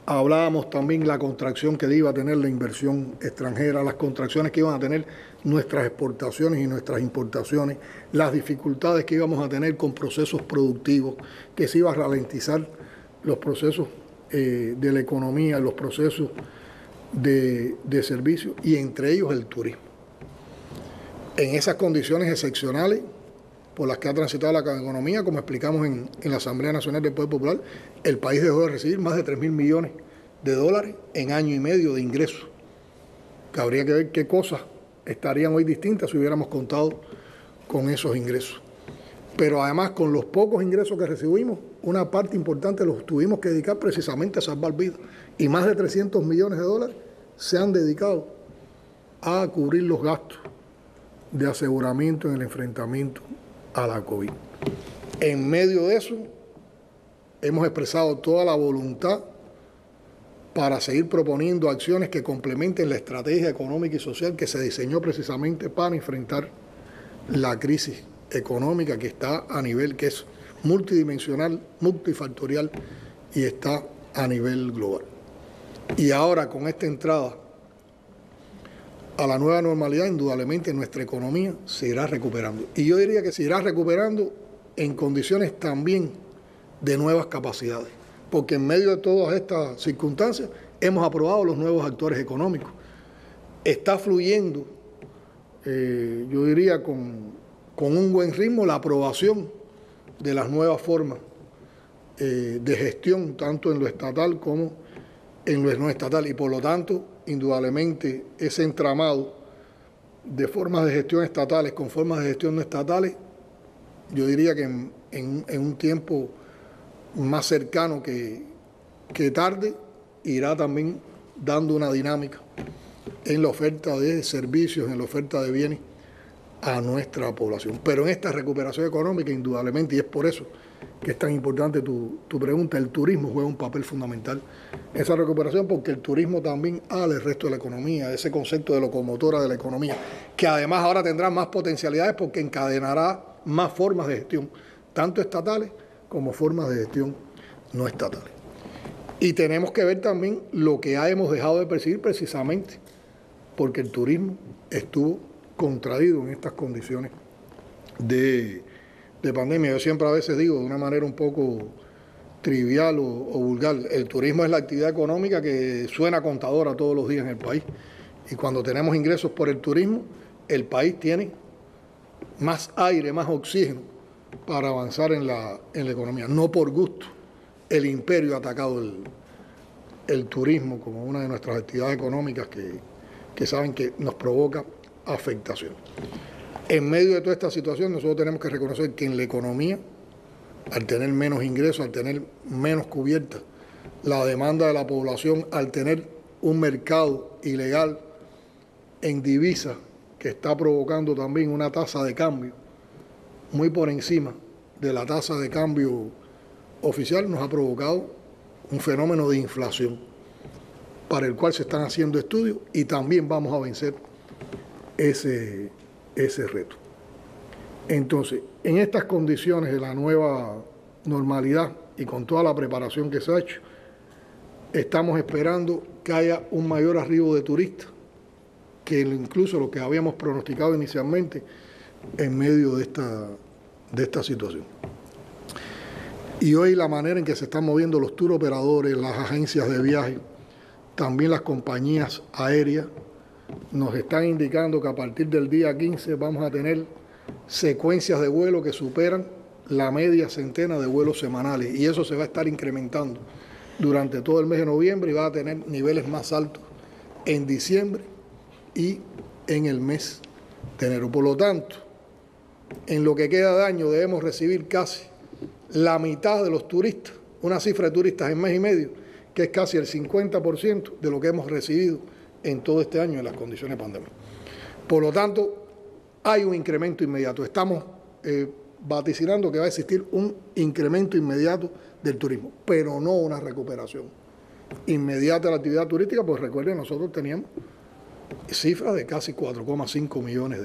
Hablábamos también de la contracción que iba a tener la inversión extranjera, las contracciones que iban a tener nuestras exportaciones y nuestras importaciones, las dificultades que íbamos a tener con procesos productivos, que se iba a ralentizar los procesos de la economía, los procesos de servicios, y entre ellos el turismo. En esas condiciones excepcionales por las que ha transitado la economía, como explicamos en la Asamblea Nacional del Poder Popular, el país dejó de recibir más de 3.000 millones de dólares en año y medio de ingresos, que habría que ver qué cosas estarían hoy distintas si hubiéramos contado con esos ingresos. Pero además, con los pocos ingresos que recibimos, una parte importante los tuvimos que dedicar precisamente a salvar vidas, y más de 300 millones de dólares se han dedicado a cubrir los gastos de aseguramiento en el enfrentamiento a la COVID. En medio de eso, hemos expresado toda la voluntad para seguir proponiendo acciones que complementen la estrategia económica y social que se diseñó precisamente para enfrentar la crisis económica que está a nivel, que es multidimensional, multifactorial y está a nivel global. Y ahora con esta entrada a la nueva normalidad, indudablemente nuestra economía se irá recuperando. Y yo diría que se irá recuperando en condiciones también de nuevas capacidades, porque en medio de todas estas circunstancias hemos aprobado los nuevos actores económicos. Está fluyendo, yo diría, con un buen ritmo la aprobación de las nuevas formas de gestión, tanto en lo estatal como en lo no estatal, y por lo tanto, indudablemente, ese entramado de formas de gestión estatales con formas de gestión no estatales, yo diría que en un tiempo más cercano que tarde, irá también dando una dinámica en la oferta de servicios, en la oferta de bienes a nuestra población. Pero en esta recuperación económica, indudablemente, y es por eso que es tan importante tu pregunta, el turismo juega un papel fundamental en esa recuperación, porque el turismo también habla el resto de la economía, ese concepto de locomotora de la economía, que además ahora tendrá más potencialidades porque encadenará más formas de gestión, tanto estatales como formas de gestión no estatales. Y tenemos que ver también lo que hemos dejado de percibir precisamente porque el turismo estuvo contraído en estas condiciones de pandemia. Yo siempre a veces digo de una manera un poco trivial o vulgar, el turismo es la actividad económica que suena contadora todos los días en el país. Y cuando tenemos ingresos por el turismo, el país tiene más aire, más oxígeno para avanzar en la economía. No por gusto el imperio ha atacado el turismo como una de nuestras actividades económicas que saben que nos provoca afectación. En medio de toda esta situación, nosotros tenemos que reconocer que en la economía, al tener menos ingresos, al tener menos cubierta la demanda de la población, al tener un mercado ilegal en divisas que está provocando también una tasa de cambio muy por encima de la tasa de cambio oficial, nos ha provocado un fenómeno de inflación para el cual se están haciendo estudios y también vamos a vencer ese reto. Entonces, en estas condiciones de la nueva normalidad y con toda la preparación que se ha hecho, estamos esperando que haya un mayor arribo de turistas que incluso lo que habíamos pronosticado inicialmente en medio de esta situación. Y hoy la manera en que se están moviendo los tour operadores, las agencias de viaje, también las compañías aéreas, nos están indicando que a partir del día 15 vamos a tener secuencias de vuelo que superan la media centena de vuelos semanales y eso se va a estar incrementando durante todo el mes de noviembre y va a tener niveles más altos en diciembre y en el mes de enero. Por lo tanto, en lo que queda de año debemos recibir casi la mitad de los turistas, una cifra de turistas en mes y medio, que es casi el 50% de lo que hemos recibido en todo este año en las condiciones de pandemia. Por lo tanto, hay un incremento inmediato. Estamos vaticinando que va a existir un incremento inmediato del turismo, pero no una recuperación inmediata de la actividad turística, pues recuerden, nosotros teníamos cifras de casi 4,5 millones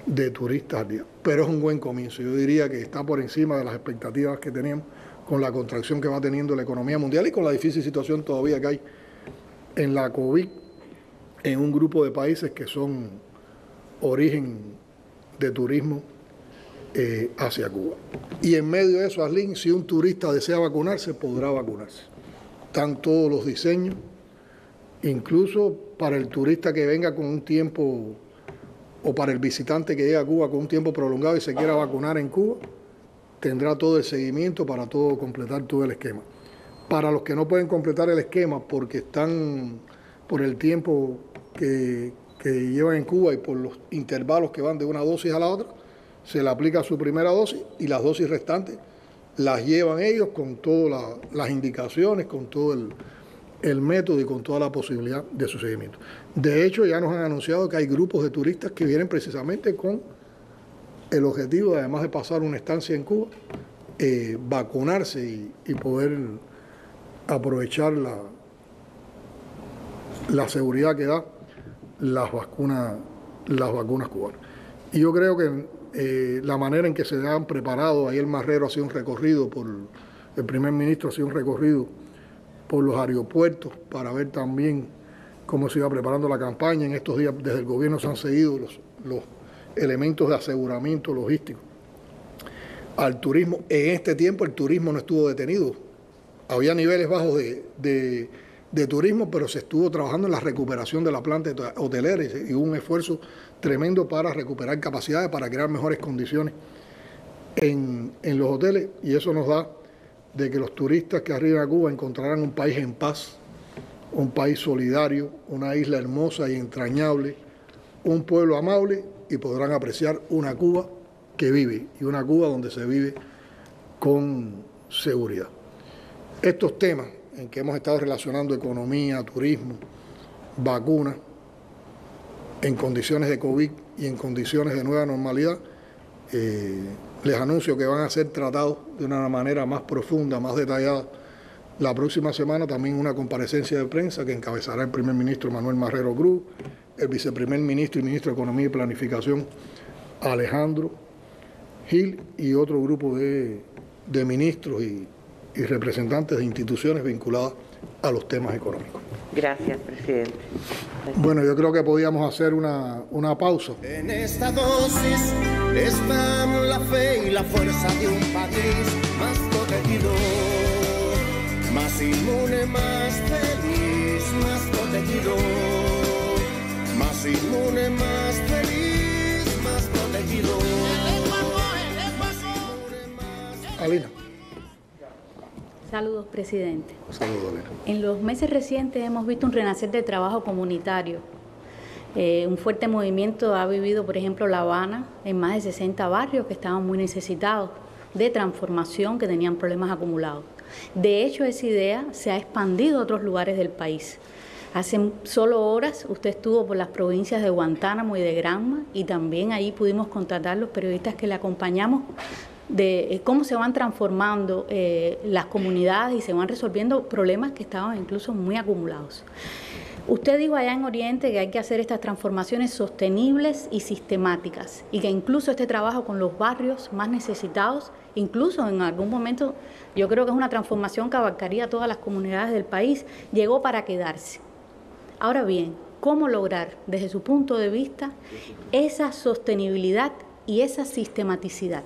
de turistas al día, pero es un buen comienzo. Yo diría que está por encima de las expectativas que teníamos con la contracción que va teniendo la economía mundial y con la difícil situación todavía que hay en la COVID en un grupo de países que son origen de turismo hacia Cuba. Y en medio de eso, Arlene, si un turista desea vacunarse, podrá vacunarse. Están todos los diseños, incluso para el turista que venga con un tiempo, o para el visitante que llegue a Cuba con un tiempo prolongado y se quiera vacunar en Cuba, tendrá todo el seguimiento para completar todo el esquema. Para los que no pueden completar el esquema porque están por el tiempo que llevan en Cuba y por los intervalos que van de una dosis a la otra, se le aplica su primera dosis y las dosis restantes las llevan ellos con todas las indicaciones, con todo el método y con toda la posibilidad de su seguimiento. De hecho, ya nos han anunciado que hay grupos de turistas que vienen precisamente con el objetivo, además de pasar una estancia en Cuba, vacunarse y poder aprovechar la seguridad que da las vacunas cubanas. Y yo creo que la manera en que se han preparado, ahí el Marrero ha sido un recorrido por El primer ministro hacía un recorrido por los aeropuertos para ver también cómo se iba preparando la campaña. En estos días desde el gobierno se han seguido los elementos de aseguramiento logístico al turismo. En este tiempo el turismo no estuvo detenido. Había niveles bajos de turismo, pero se estuvo trabajando en la recuperación de la planta hotelera y hubo un esfuerzo tremendo para recuperar capacidades, para crear mejores condiciones en los hoteles, y eso nos da de que los turistas que arriban a Cuba encontrarán un país en paz, un país solidario, una isla hermosa y entrañable, un pueblo amable, y podrán apreciar una Cuba que vive y una Cuba donde se vive con seguridad. Estos temas en que hemos estado relacionando economía, turismo, vacunas, en condiciones de COVID y en condiciones de nueva normalidad, les anuncio que van a ser tratados de una manera más profunda, más detallada. La próxima semana también una comparecencia de prensa que encabezará el primer ministro Manuel Marrero Cruz, el viceprimer ministro y ministro de Economía y Planificación Alejandro Gil y otro grupo de ministros y representantes de instituciones vinculadas a los temas económicos. Gracias, presidente. Bueno, yo creo que podíamos hacer una pausa. En esta dosis están la fe y la fuerza de un país más protegido, más inmune, más feliz, más protegido, más inmune, más feliz, más protegido. Alina. Saludos, presidente. Saludos, Alina. En los meses recientes hemos visto un renacer del trabajo comunitario. Un fuerte movimiento ha vivido, por ejemplo, La Habana, en más de 60 barrios que estaban muy necesitados de transformación, que tenían problemas acumulados. De hecho, esa idea se ha expandido a otros lugares del país. Hace solo horas usted estuvo por las provincias de Guantánamo y de Granma, y también ahí pudimos constatar los periodistas que le acompañamos de cómo se van transformando las comunidades y se van resolviendo problemas que estaban incluso muy acumulados. Usted dijo allá en Oriente que hay que hacer estas transformaciones sostenibles y sistemáticas, y que incluso este trabajo con los barrios más necesitados, incluso en algún momento yo creo que es una transformación que abarcaría todas las comunidades del país, llegó para quedarse. Ahora bien, ¿cómo lograr desde su punto de vista esa sostenibilidad y esa sistematicidad?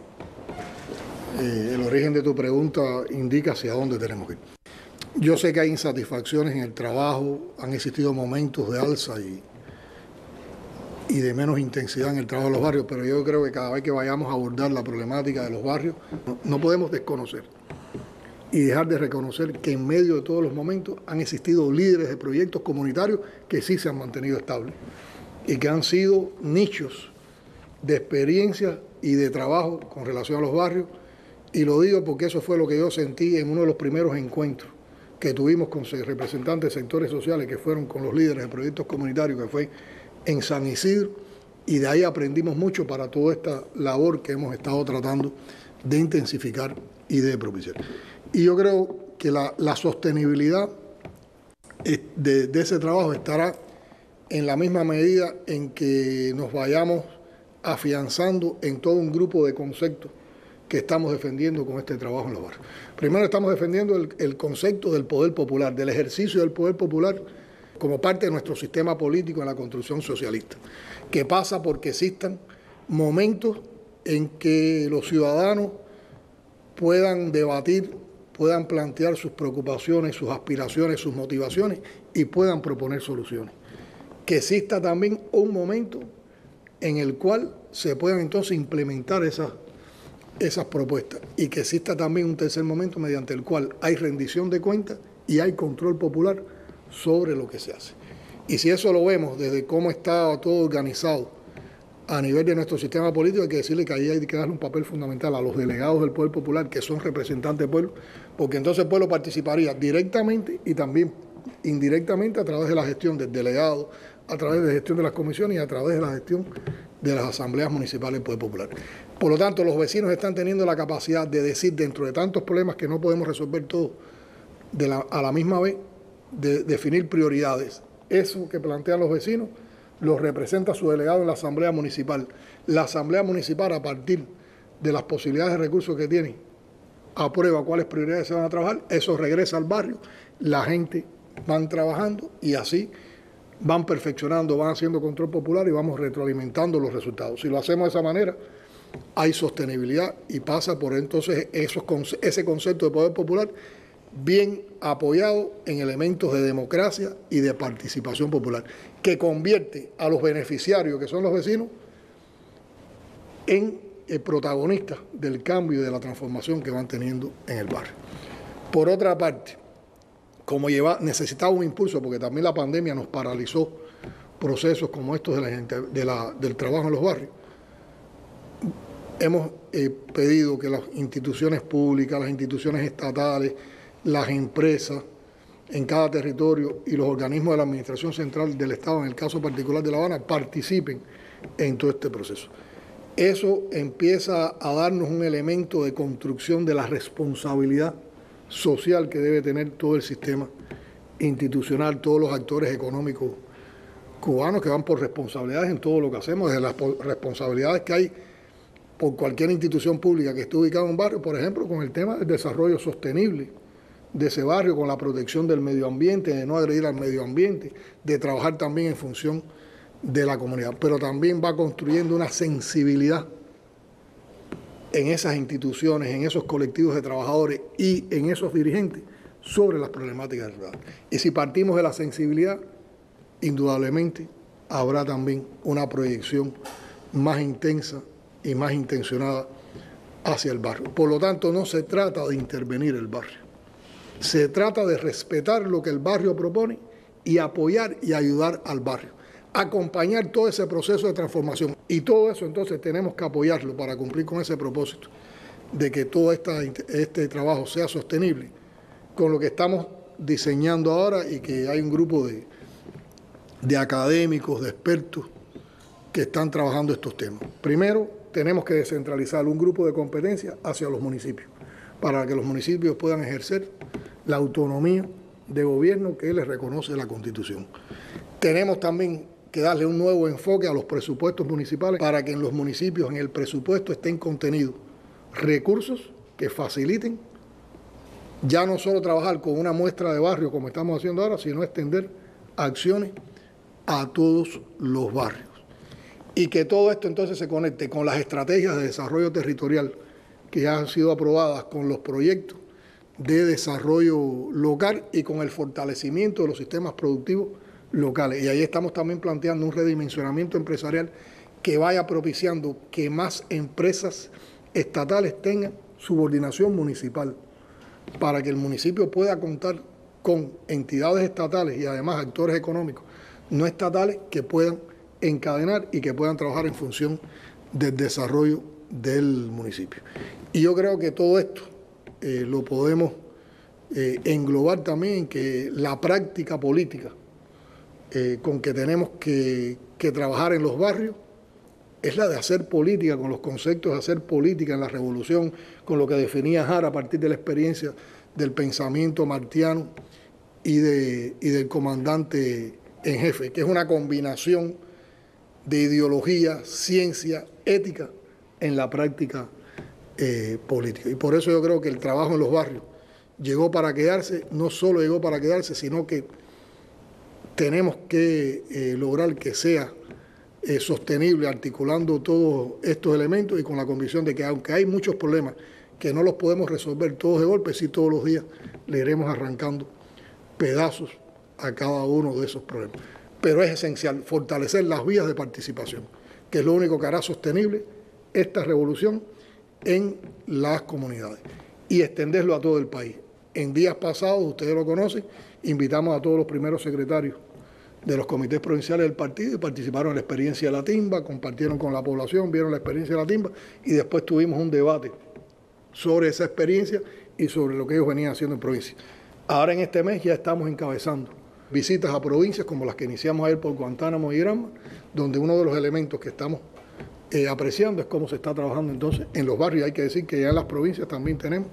El origen de tu pregunta indica hacia dónde tenemos que ir. Yo sé que hay insatisfacciones en el trabajo, han existido momentos de alza y de menos intensidad en el trabajo de los barrios, pero yo creo que cada vez que vayamos a abordar la problemática de los barrios, no podemos desconocer y dejar de reconocer que en medio de todos los momentos han existido líderes de proyectos comunitarios que sí se han mantenido estables y que han sido nichos de experiencia y de trabajo con relación a los barrios. Y lo digo porque eso fue lo que yo sentí en uno de los primeros encuentros que tuvimos con representantes de sectores sociales que fueron con los líderes de proyectos comunitarios, que fue en San Isidro, y de ahí aprendimos mucho para toda esta labor que hemos estado tratando de intensificar y de propiciar. Y yo creo que la sostenibilidad de ese trabajo estará en la misma medida en que nos vayamos afianzando en todo un grupo de conceptos que estamos defendiendo con este trabajo en los barrios. Primero estamos defendiendo el concepto del poder popular, del ejercicio del poder popular como parte de nuestro sistema político en la construcción socialista, que pasa porque existan momentos en que los ciudadanos puedan debatir, puedan plantear sus preocupaciones, sus aspiraciones, sus motivaciones y puedan proponer soluciones. Que exista también un momento en el cual se puedan entonces implementar esas propuestas y que exista también un tercer momento mediante el cual hay rendición de cuentas y hay control popular sobre lo que se hace. Y si eso lo vemos desde cómo está todo organizado a nivel de nuestro sistema político, hay que decirle que ahí hay que darle un papel fundamental a los delegados del poder popular, que son representantes del pueblo, porque entonces el pueblo participaría directamente y también indirectamente a través de la gestión del delegado, a través de la gestión de las comisiones y a través de la gestión de las asambleas municipales del Poder Popular. Por lo tanto, los vecinos están teniendo la capacidad de decir, dentro de tantos problemas que no podemos resolver todos a la misma vez, de definir prioridades. Eso que plantean los vecinos los representa su delegado en la Asamblea Municipal. La Asamblea Municipal, a partir de las posibilidades de recursos que tiene, aprueba cuáles prioridades se van a trabajar, eso regresa al barrio, la gente van trabajando y así van perfeccionando, van haciendo control popular y vamos retroalimentando los resultados. Si lo hacemos de esa manera, hay sostenibilidad y pasa por entonces ese concepto de poder popular bien apoyado en elementos de democracia y de participación popular, que convierte a los beneficiarios, que son los vecinos, en protagonistas del cambio y de la transformación que van teniendo en el barrio. Por otra parte, como necesitaba un impulso, porque también la pandemia nos paralizó procesos como estos del trabajo en los barrios, hemos pedido que las instituciones públicas, las instituciones estatales, las empresas en cada territorio y los organismos de la Administración Central del Estado, en el caso particular de La Habana, participen en todo este proceso. Eso empieza a darnos un elemento de construcción de la responsabilidad social que debe tener todo el sistema institucional, todos los actores económicos cubanos que van por responsabilidades en todo lo que hacemos, desde las responsabilidades que hay por cualquier institución pública que esté ubicada en un barrio, por ejemplo, con el tema del desarrollo sostenible de ese barrio, con la protección del medio ambiente, de no agredir al medio ambiente, de trabajar también en función de la comunidad, pero también va construyendo una sensibilidad en esas instituciones, en esos colectivos de trabajadores y en esos dirigentes sobre las problemáticas del ciudad. Y si partimos de la sensibilidad, indudablemente habrá también una proyección más intensa y más intencionada hacia el barrio. Por lo tanto, no se trata de intervenir el barrio, se trata de respetar lo que el barrio propone y apoyar y ayudar al barrio, acompañar todo ese proceso de transformación. Y todo eso entonces tenemos que apoyarlo para cumplir con ese propósito de que todo este trabajo sea sostenible, con lo que estamos diseñando ahora y que hay un grupo de académicos, de expertos que están trabajando estos temas. Primero, tenemos que descentralizar un grupo de competencias hacia los municipios, para que los municipios puedan ejercer la autonomía de gobierno que les reconoce la Constitución. Tenemos también que darle un nuevo enfoque a los presupuestos municipales para que en los municipios, en el presupuesto, estén contenidos recursos que faciliten ya no solo trabajar con una muestra de barrio como estamos haciendo ahora, sino extender acciones a todos los barrios. Y que todo esto entonces se conecte con las estrategias de desarrollo territorial que ya han sido aprobadas, con los proyectos de desarrollo local y con el fortalecimiento de los sistemas productivos locales. Y ahí estamos también planteando un redimensionamiento empresarial que vaya propiciando que más empresas estatales tengan subordinación municipal, para que el municipio pueda contar con entidades estatales y además actores económicos no estatales que puedan encadenar y que puedan trabajar en función del desarrollo del municipio. Y yo creo que todo esto lo podemos englobar también en que la práctica política con que tenemos que trabajar en los barrios es la de hacer política, con los conceptos de hacer política en la revolución, con lo que definía Jara a partir de la experiencia del pensamiento martiano y del comandante en jefe, que es una combinación de ideología, ciencia, ética en la práctica política. Y por eso yo creo que el trabajo en los barrios llegó para quedarse, no solo llegó para quedarse, sino que tenemos que lograr que sea sostenible, articulando todos estos elementos y con la convicción de que aunque hay muchos problemas que no los podemos resolver todos de golpe, sí todos los días le iremos arrancando pedazos a cada uno de esos problemas. Pero es esencial fortalecer las vías de participación, que es lo único que hará sostenible esta revolución en las comunidades y extenderlo a todo el país. En días pasados, ustedes lo conocen, invitamos a todos los primeros secretarios de los comités provinciales del partido y participaron en la experiencia de la timba, compartieron con la población, vieron la experiencia de la timba y después tuvimos un debate sobre esa experiencia y sobre lo que ellos venían haciendo en provincia. Ahora en este mes ya estamos encabezando visitas a provincias como las que iniciamos ayer por Guantánamo y Granma, donde uno de los elementos que estamos apreciando es cómo se está trabajando entonces en los barrios. Hay que decir que ya en las provincias también tenemos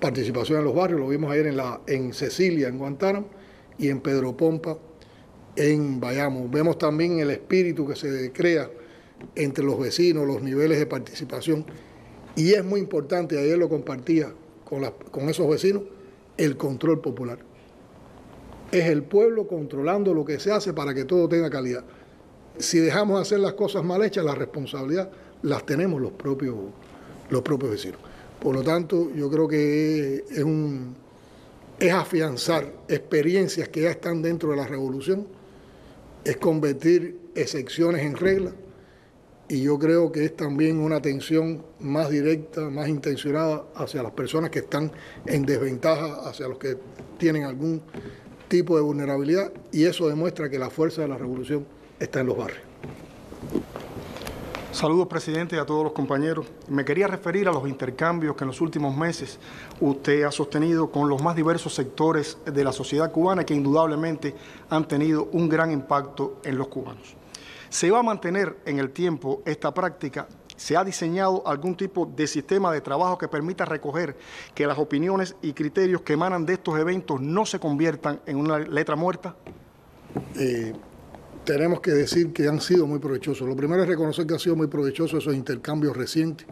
participación en los barrios, lo vimos ayer en Cecilia, en Guantánamo, y en Pedro Pompa, en Bayamo. Vemos también el espíritu que se crea entre los vecinos, los niveles de participación, y es muy importante, ayer lo compartía con esos vecinos, el control popular. Es el pueblo controlando lo que se hace para que todo tenga calidad. Si dejamos de hacer las cosas mal hechas, la responsabilidad las tenemos los propios vecinos. Por lo tanto, yo creo que es afianzar experiencias que ya están dentro de la revolución, es convertir excepciones en reglas, y yo creo que es también una atención más directa, más intencionada hacia las personas que están en desventaja, hacia los que tienen algún tipo de vulnerabilidad, y eso demuestra que la fuerza de la revolución está en los barrios. Saludos, presidente, y a todos los compañeros. Me quería referir a los intercambios que en los últimos meses usted ha sostenido con los más diversos sectores de la sociedad cubana, que indudablemente han tenido un gran impacto en los cubanos. ¿Se va a mantener en el tiempo esta práctica? ¿Se ha diseñado algún tipo de sistema de trabajo que permita recoger que las opiniones y criterios que emanan de estos eventos no se conviertan en una letra muerta? Tenemos que decir que han sido muy provechosos. Lo primero es reconocer que han sido muy provechosos esos intercambios recientes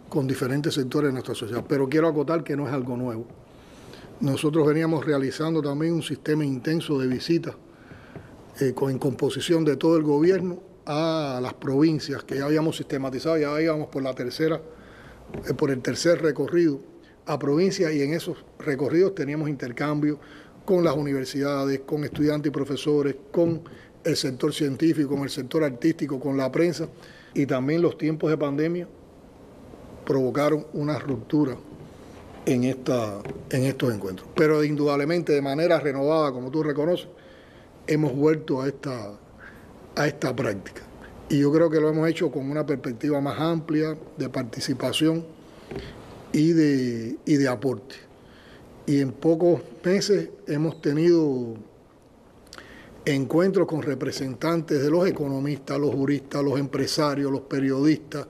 con diferentes sectores de nuestra sociedad, pero quiero acotar que no es algo nuevo. Nosotros veníamos realizando también un sistema intenso de visitas en composición de todo el gobierno a las provincias que ya habíamos sistematizado, ya íbamos por el tercer recorrido a provincias, y en esos recorridos teníamos intercambios con las universidades, con estudiantes y profesores, con el sector científico, con el sector artístico, con la prensa, y también los tiempos de pandemia provocaron una ruptura en estos encuentros. Pero indudablemente, de manera renovada, como tú reconoces, hemos vuelto a esta práctica. Y yo creo que lo hemos hecho con una perspectiva más amplia de participación y de aporte. Y en pocos meses hemos tenido encuentros con representantes de los economistas, los juristas, los empresarios, los periodistas,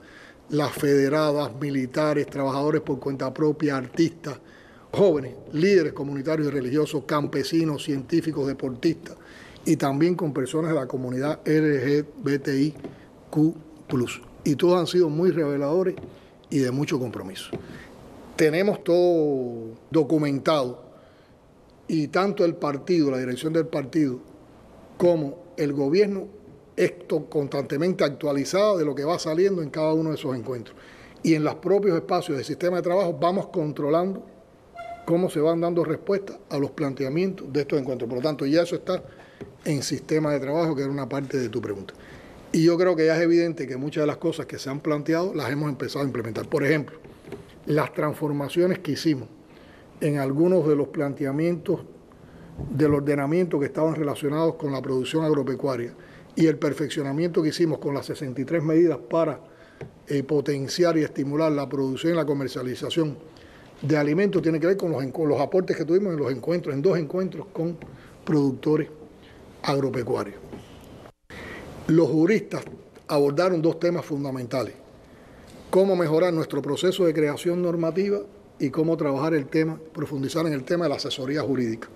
las federadas, militares, trabajadores por cuenta propia, artistas, jóvenes, líderes comunitarios y religiosos, campesinos, científicos, deportistas, y también con personas de la comunidad LGBTIQ+. Y todos han sido muy reveladores y de mucho compromiso. Tenemos todo documentado, y tanto el partido, la dirección del partido, como el gobierno, esto constantemente actualizado de lo que va saliendo en cada uno de esos encuentros. Y en los propios espacios del sistema de trabajo vamos controlando cómo se van dando respuestas a los planteamientos de estos encuentros. Por lo tanto, ya eso está en sistema de trabajo, que era una parte de tu pregunta. Y yo creo que ya es evidente que muchas de las cosas que se han planteado las hemos empezado a implementar. Por ejemplo, las transformaciones que hicimos en algunos de los planteamientos del ordenamiento que estaban relacionados con la producción agropecuaria, y el perfeccionamiento que hicimos con las 63 medidas para potenciar y estimular la producción y la comercialización de alimentos, tiene que ver con los aportes que tuvimos en 2 encuentros con productores agropecuarios. Los juristas abordaron 2 temas fundamentales: cómo mejorar nuestro proceso de creación normativa y cómo trabajar profundizar en el tema de la asesoría jurídica.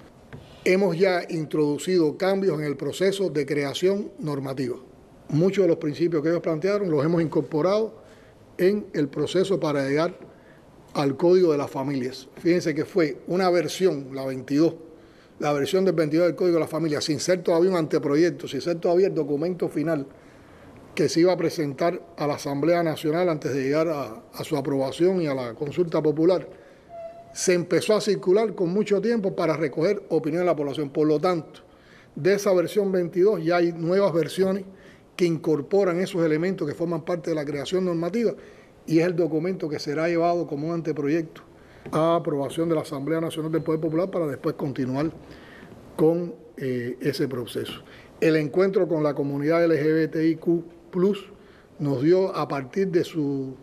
Hemos ya introducido cambios en el proceso de creación normativa. Muchos de los principios que ellos plantearon los hemos incorporado en el proceso para llegar al Código de las Familias. Fíjense que fue una versión, la 22, la versión del 22 del Código de las Familias, sin ser todavía un anteproyecto, sin ser todavía el documento final que se iba a presentar a la Asamblea Nacional antes de llegar a su aprobación y a la consulta popular. Se empezó a circular con mucho tiempo para recoger opinión de la población. Por lo tanto, de esa versión 22 ya hay nuevas versiones que incorporan esos elementos que forman parte de la creación normativa, y es el documento que será llevado como un anteproyecto a aprobación de la Asamblea Nacional del Poder Popular para después continuar con ese proceso. El encuentro con la comunidad LGBTIQ+ nos dio, a partir de sus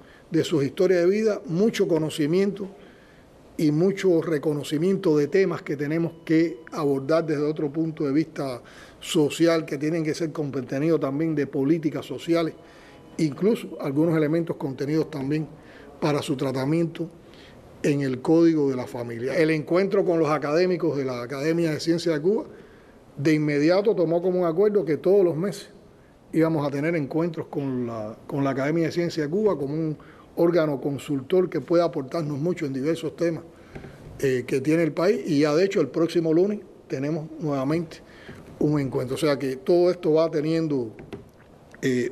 historias de vida, mucho conocimiento y mucho reconocimiento de temas que tenemos que abordar desde otro punto de vista social, que tienen que ser contenidos también de políticas sociales, incluso algunos elementos contenidos también para su tratamiento en el Código de la Familia. El encuentro con los académicos de la Academia de Ciencias de Cuba de inmediato tomó como un acuerdo que todos los meses íbamos a tener encuentros con la Academia de Ciencias de Cuba como un órgano consultor que pueda aportarnos mucho en diversos temas que tiene el país, y ya de hecho el próximo lunes tenemos nuevamente un encuentro. O sea que todo esto va teniendo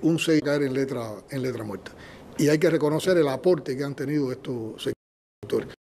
un sello caer en letra muerta. Y hay que reconocer el aporte que han tenido estos sectores.